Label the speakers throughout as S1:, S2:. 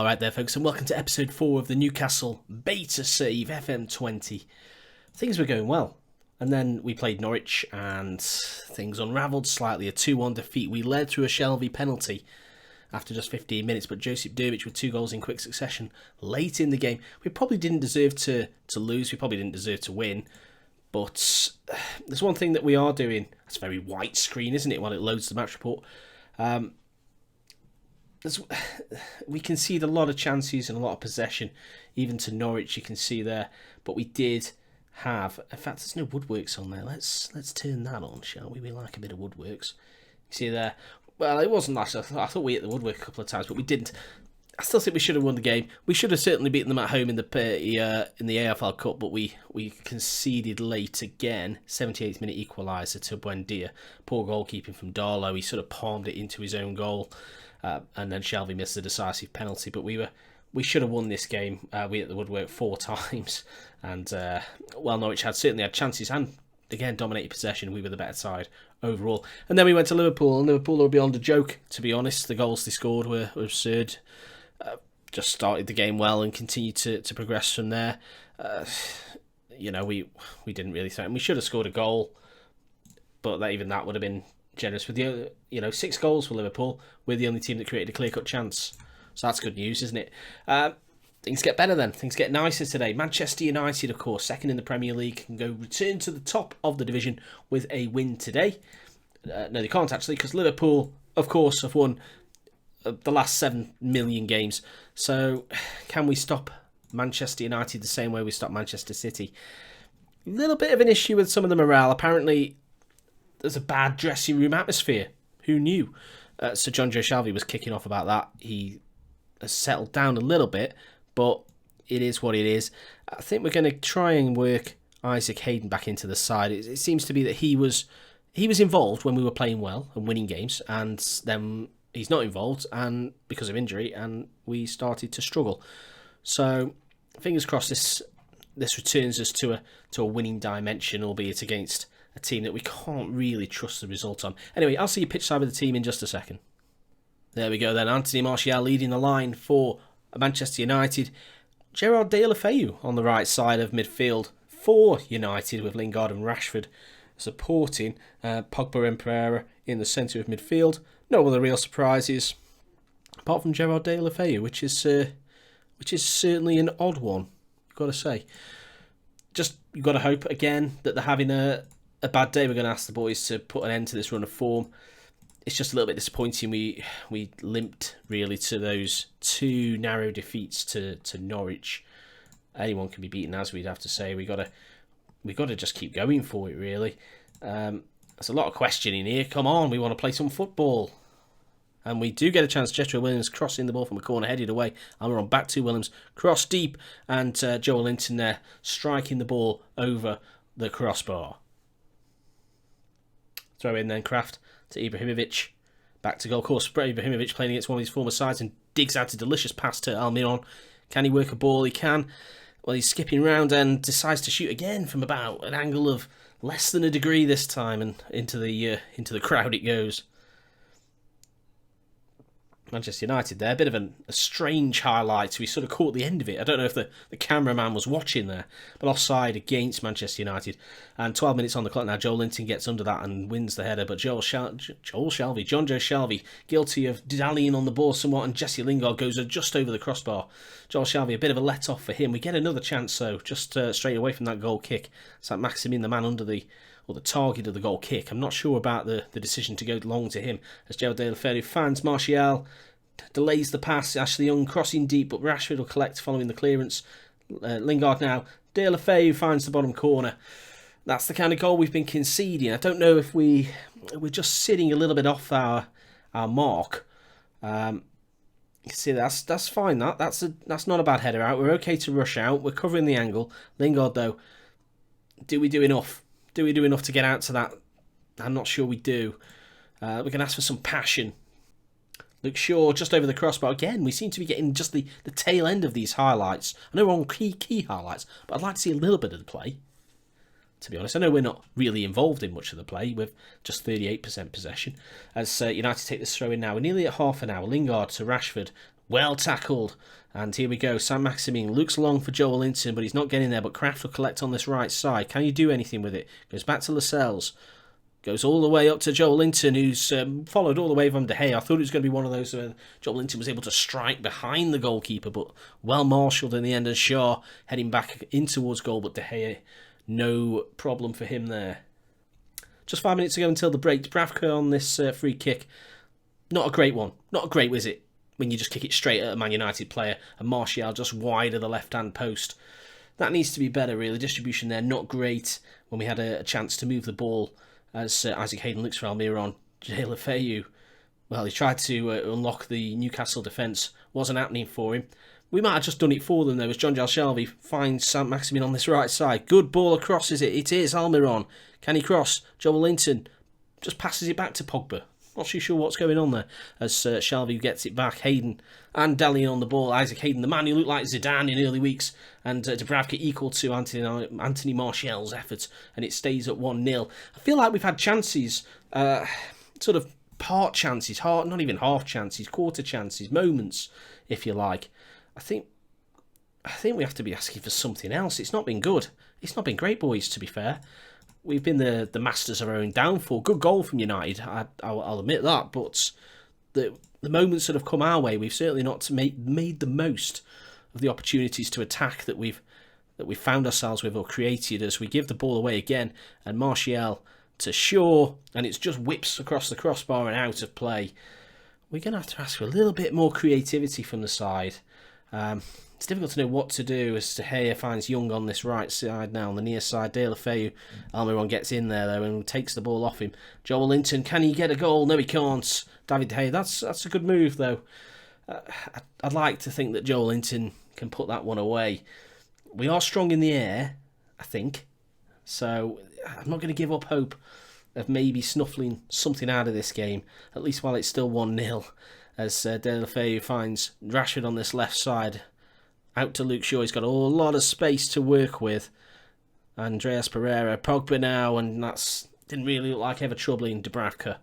S1: Alright there folks, and welcome to episode 4 of the Newcastle beta save FM20. Things were going well, and then we played Norwich and things unravelled slightly. A 2-1 defeat. We led through a Shelvey penalty after just 15 minutes, but Josip Drmic with 2 goals in quick succession late in the game. We probably didn't deserve to lose, we probably didn't deserve to win, but there's one thing that we are doing. It's a very white screen, isn't it, while it loads the match report. We concede a lot of chances and a lot of possession, even to Norwich. You can see there, but we did have. In fact, there's no woodworks on there. Let's turn that on, shall we? We like a bit of woodworks. You see there. Well, it wasn't last. I thought we hit the woodwork a couple of times, but we didn't. I still think we should have won the game. We should have certainly beaten them at home in the AFL Cup, but we conceded late again. 78th minute equaliser to Buendia. Poor goalkeeping from Darlow. He sort of palmed it into his own goal. And then Shelvey missed the decisive penalty, but we should have won this game. We hit the woodwork 4 times, and Norwich certainly had chances and again dominated possession. We were the better side overall. And then we went to Liverpool, and Liverpool were beyond a joke, to be honest. The goals they scored were absurd. Just started the game well and continued to progress from there. We didn't really threaten. We should have scored a goal, but even that would have been generous. With the 6 goals for Liverpool, we're the only team that created a clear-cut chance, so that's good news, isn't it? Things get better then. Things get nicer today. Manchester United, of course, second in the Premier League, can return to the top of the division with a win today. No, they can't actually, because Liverpool, of course, have won the last 7 million games. So, can we stop Manchester United the same way we stopped Manchester City? A little bit of an issue with some of the morale. Apparently, there's a bad dressing room atmosphere. Who knew? So John Joe Shelvey was kicking off about that. He has settled down a little bit, but it is what it is. I think we're going to try and work Isaac Hayden back into the side. It seems to be that he was involved when we were playing well and winning games, and then he's not involved and because of injury, and we started to struggle. So fingers crossed this returns us to a winning dimension, albeit against a team that we can't really trust the result on. Anyway, I'll see you pitch side with the team in just a second. There we go then. Anthony Martial leading the line for Manchester United. Gerard Deulofeu on the right side of midfield for United, with Lingard and Rashford supporting Pogba and Pereira in the centre of midfield. No other real surprises apart from Gerard Deulofeu, which is certainly an odd one, you've got to say. Just, you've got to hope again that they're having a bad day. We're going to ask the boys to put an end to this run of form. It's just a little bit disappointing. We limped really to those 2 narrow defeats to Norwich. Anyone can be beaten, as we'd have to say. We got to just keep going for it, really. There's a lot of questioning here. Come on, we want to play some football. And we do get a chance. Jetro Williams crossing the ball from a corner, headed away. And we're on back to Williams. Cross deep, and Joel Linton there striking the ball over the crossbar. Throw in then Kraft to Ibrahimovic. Back to goal. Of course, Ibrahimovic playing against one of his former sides and digs out a delicious pass to Almiron. Can he work a ball? He can. Well, he's skipping round and decides to shoot again from about an angle of less than a degree this time, and into the crowd it goes. Manchester United there, a bit of a strange highlight. We sort of caught the end of it. I don't know if the cameraman was watching there, but offside against Manchester United. And 12 minutes on the clock now. Joel Linton gets under that and wins the header, but John Joe Shelvey, guilty of dallying on the ball somewhat, and Jesse Lingard goes just over the crossbar. Joel Shelvey, a bit of a let-off for him. We get another chance, though, just straight away from that goal kick. It's like Maximin, the man under the target of the goal kick. I'm not sure about the decision to go long to him, as Gerard Deulofeu finds Martial, delays the pass. Ashley Young crossing deep, but Rashford will collect following the clearance. Lingard now. Deulofeu finds the bottom corner. That's the kind of goal we've been conceding. I don't know if we're just sitting a little bit off our mark. You see, that's fine. That's not a bad header out. We're okay to rush out. We're covering the angle. Lingard, though, do we do enough? Do we do enough to get out to that? I'm not sure we do. We're going to ask for some passion. Luke Shaw just over the crossbar. Again, we seem to be getting just the tail end of these highlights. I know we're on key highlights, but I'd like to see a little bit of the play, to be honest. I know we're not really involved in much of the play with just 38% possession. As United take this throw in now, we're nearly at half an hour. Lingard to Rashford. Well tackled. And here we go. Saint-Maximin looks long for Joel Linton, but he's not getting there. But Kraft will collect on this right side. Can you do anything with it? Goes back to Lascelles. Goes all the way up to Joel Linton, who's followed all the way from De Gea. I thought it was going to be one of those where Joel Linton was able to strike behind the goalkeeper, but well marshalled in the end. And Shaw heading back in towards goal, but De Gea, no problem for him there. Just 5 minutes ago until the break. Dubravka on this free kick. Not a great one. Not a great visit when you just kick it straight at a Man United player. And Martial just wide of the left-hand post. That needs to be better, really. Distribution there, not great when we had a chance to move the ball. As Isaac Hayden looks for Almiron. Jay Lefeu, well, he tried to unlock the Newcastle defence. Wasn't happening for him. We might have just done it for them, though, as John Shelvey finds Saint-Maximin on this right side. Good ball across, is it? It is Almiron. Can he cross? Joel Linton just passes it back to Pogba. Not too sure what's going on there as Shelvey gets it back. Hayden and Deli on the ball. Isaac Hayden, the man who looked like Zidane in early weeks. And Dubravka equal to Anthony Martial's efforts. And it stays at 1-0. I feel like we've had chances, sort of part chances, not even half chances, quarter chances, moments, if you like. I think we have to be asking for something else. It's not been good. It's not been great, boys, to be fair. We've been the masters of our own downfall. Good goal from United, I'll admit that. But the moments that have come our way, we've certainly not made the most of the opportunities to attack that we've found ourselves with or created as we give the ball away again. And Martial to Shaw, and it's just whips across the crossbar and out of play. We're going to have to ask for a little bit more creativity from the side. It's difficult to know what to do as De Gea finds Young on this right side now, on the near side. De La Feu, Almiron gets in there though and takes the ball off him. Joel Linton, can he get a goal? No, he can't. David De Gea, that's a good move though. I'd like to think that Joel Linton can put that one away. We are strong in the air, I think. So I'm not going to give up hope of maybe snuffling something out of this game, at least while it's still 1-0, as De La Feu finds Rashford on this left side. Out to Luke Shaw. He's got a lot of space to work with. Andreas Pereira. Pogba now, and that's didn't really look like ever troubling Dubravka.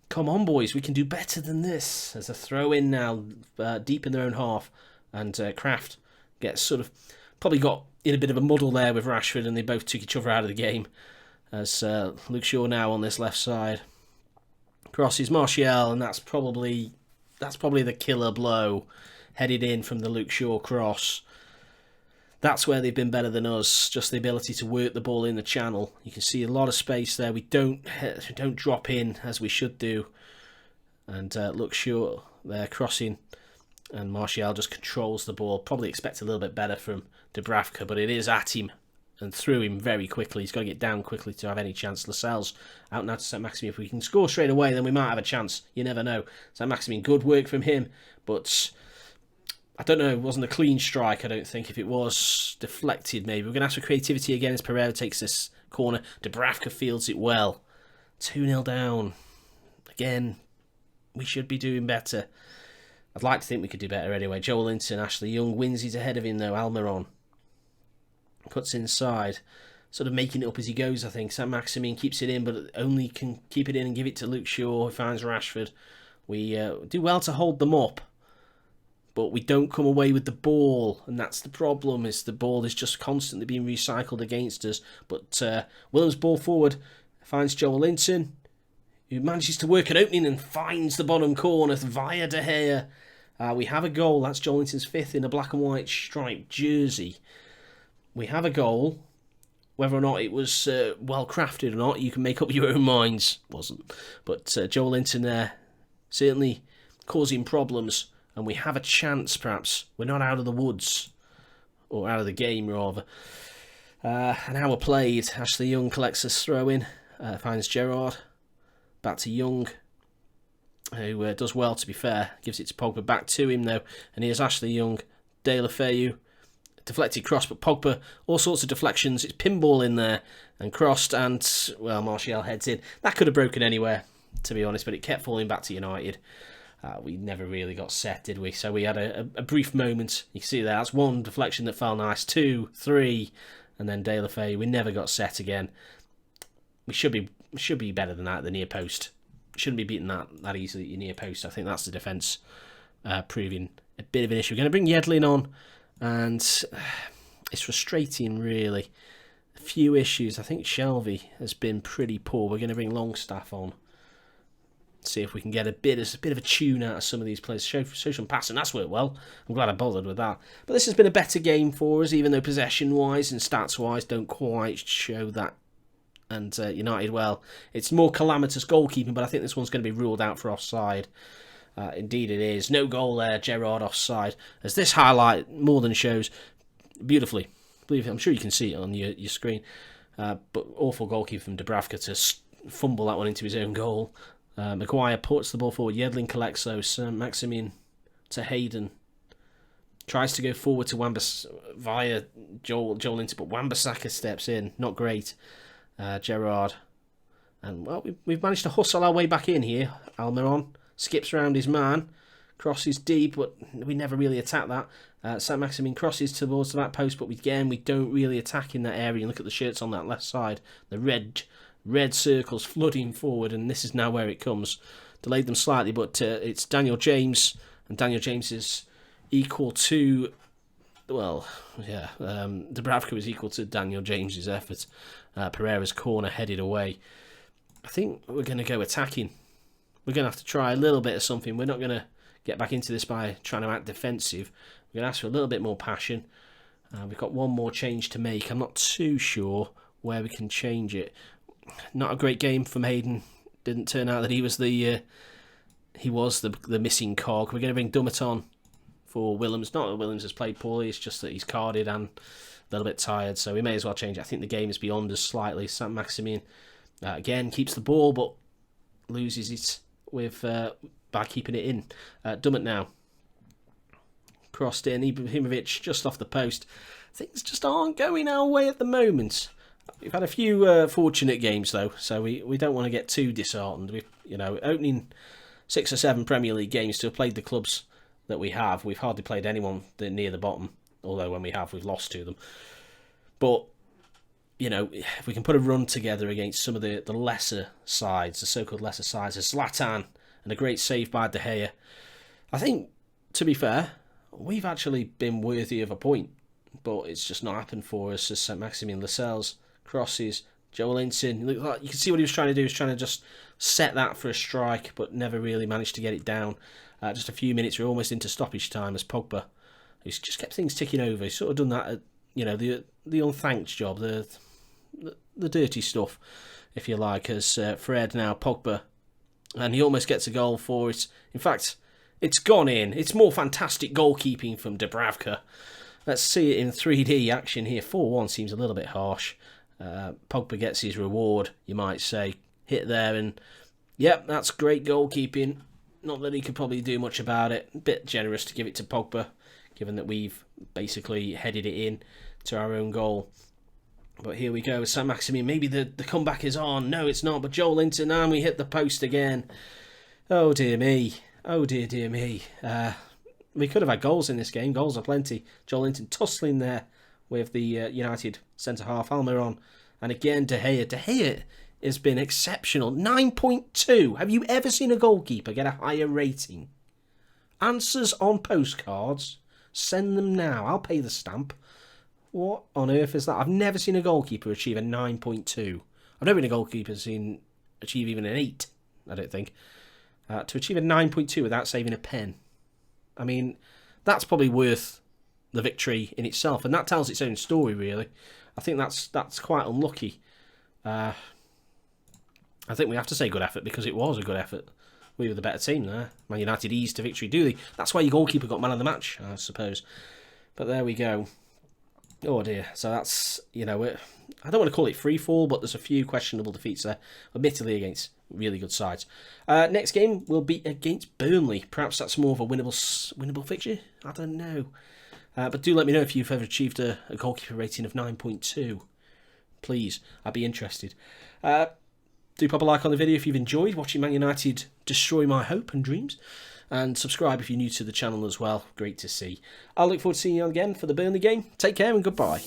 S1: Come on, boys. We can do better than this. There's a throw in now, deep in their own half. And Kraft gets sort of probably got in a bit of a muddle there with Rashford, and they both took each other out of the game. As Luke Shaw now on this left side. Crosses Martial, and that's probably the killer blow. Headed in from the Luke Shaw cross. That's where they've been better than us. Just the ability to work the ball in the channel. You can see a lot of space there. We don't drop in as we should do. And Luke Shaw there crossing. And Martial just controls the ball. Probably expect a little bit better from Dubravka, but it is at him and through him very quickly. He's got to get down quickly to have any chance. Lascelles out now to Saint-Maximin. If we can score straight away, then we might have a chance. You never know. Saint-Maximin, good work from him, but I don't know, it wasn't a clean strike, I don't think. If it was deflected, maybe. We're going to ask for creativity again as Pereira takes this corner. Dubravka fields it well. 2-0 down. Again, we should be doing better. I'd like to think we could do better anyway. Joel Linton, Ashley Young wins. He's ahead of him, though. Almiron puts inside. Sort of making it up as he goes, I think. Saint-Maximin keeps it in, but only can keep it in and give it to Luke Shaw, who finds Rashford. We do well to hold them up. But we don't come away with the ball, and that's the problem, is the ball is just constantly being recycled against us. But Williams ball forward, finds Joel Linton, who manages to work an opening and finds the bottom corner via De Gea. We have a goal, that's Joel Linton's fifth in a black and white striped jersey. We have a goal. Whether or not it was well crafted or not, you can make up your own minds. Wasn't. But Joel Linton there, certainly causing problems. And we have a chance, perhaps. We're not out of the woods. Or out of the game, rather. An hour played. Ashley Young collects this throw in. Finds Gerrard. Back to Young. Who does well, to be fair. Gives it to Pogba. Back to him, though. And here's Ashley Young. De La Feu. Deflected cross, but Pogba. All sorts of deflections. It's pinball in there. And crossed. And, well, Martial heads in. That could have broken anywhere, to be honest. But it kept falling back to United. We never really got set, did we? So we had a brief moment. You can see there, that's one deflection that fell nice. 2, 3, and then De La Feu. We never got set again. We should be better than that at the near post. Shouldn't be beaten that easily at your near post. I think that's the defence proving a bit of an issue. We're going to bring Yedlin on, and it's frustrating, really. A few issues. I think Shelby has been pretty poor. We're going to bring Longstaff on. See if we can get a bit of a tune out of some of these players. Show some passing. That's worked well. I'm glad I bothered with that. But this has been a better game for us, even though possession-wise and stats-wise don't quite show that. And United, well, it's more calamitous goalkeeping, but I think this one's going to be ruled out for offside. Indeed it is. No goal there, Gerrard offside. As this highlight more than shows beautifully. I'm sure you can see it on your screen. But awful goalkeeper from Dubravka to fumble that one into his own goal. Maguire puts the ball forward. Yedlin collects those. Maximin to Hayden. Tries to go forward to via Joelinton, but Wan-Bissaka steps in. Not great. Gerrard. And, well, we've managed to hustle our way back in here. Almiron skips around his man. Crosses deep, but we never really attack that. Saint-Maximin crosses towards the back post, but again, we don't really attack in that area. And look at the shirts on that left side. The red circles flooding forward, and this is now where it comes. Delayed them slightly, but it's Daniel James, and Daniel James is equal to, well, yeah, Dubravka was equal to Daniel James's effort. Pereira's corner headed away. I think we're going to go attacking. We're going to have to try a little bit of something. We're not going to get back into this by trying to act defensive. We're going to ask for a little bit more passion. We've got one more change to make. I'm not too sure where we can change it. Not a great game from Hayden. Didn't turn out that he was the missing cog. We're going to bring Dummett on for Willems. Not that Willems has played poorly, it's just that he's carded and a little bit tired, so we may as well change it. I think the game is beyond us slightly. Saint-Maximin again keeps the ball, but loses it by keeping it in. Dummett now. Crossed in, Ibrahimovic just off the post. Things just aren't going our way at the moment. We've had a few fortunate games though, so we don't want to get too disheartened. We've opening 6 or 7 Premier League games to have played the clubs that we have. We've hardly played anyone near the bottom, although when we have, we've lost to them. But if we can put a run together against some of the lesser sides, the so-called lesser sides, as Zlatan and a great save by De Gea, I think, to be fair, we've actually been worthy of a point. But it's just not happened for us as Saint-Maximin. Lascelles crosses, Joelinton. You can see what he was trying to do. He was trying to just set that for a strike, but never really managed to get it down. Just a few minutes, we're almost into stoppage time as Pogba, who's just kept things ticking over. He's sort of done that, the unthanked job, the dirty stuff, if you like, as Fred now, Pogba. And he almost gets a goal for it. In fact, it's gone in. It's more fantastic goalkeeping from Dubravka. Let's see it in 3D action here. 4-1 seems a little bit harsh. Pogba gets his reward, you might say. Hit there, and yep, that's great goalkeeping. Not that he could probably do much about it. A bit generous to give it to Pogba, given that we've basically headed it in to our own goal. But here we go, Saint-Maximin. Maybe the comeback is on. No, it's not. But Joelinton, and we hit the post again. Oh, dear me. Oh, dear me. We could have had goals in this game. Goals are plenty. Joelinton tussling there with the United centre-half, Almiron. And again, De Gea. De Gea has been exceptional. 9.2. Have you ever seen a goalkeeper get a higher rating? Answers on postcards. Send them now. I'll pay the stamp. What on earth is that? I've never seen a goalkeeper achieve a 9.2. I've never seen a goalkeeper achieve even an 8, I don't think. To achieve a 9.2 without saving a pen. I mean, that's probably worth the victory in itself, and that tells its own story, really. I think that's quite unlucky. I think we have to say good effort, because it was a good effort. We were the better team there. Man United eased to victory, do they? That's why your goalkeeper got man of the match, I suppose. But there we go. Oh dear. So that's, I don't want to call it free fall, but there's a few questionable defeats there, admittedly against really good sides. Next game will be against Burnley. Perhaps that's more of a winnable fixture. I don't know. But do let me know if you've ever achieved a goalkeeper rating of 9.2. Please, I'd be interested. Do pop a like on the video if you've enjoyed watching Man United destroy my hope and dreams. And subscribe if you're new to the channel as well. Great to see. I'll look forward to seeing you again for the Burnley game. Take care and goodbye.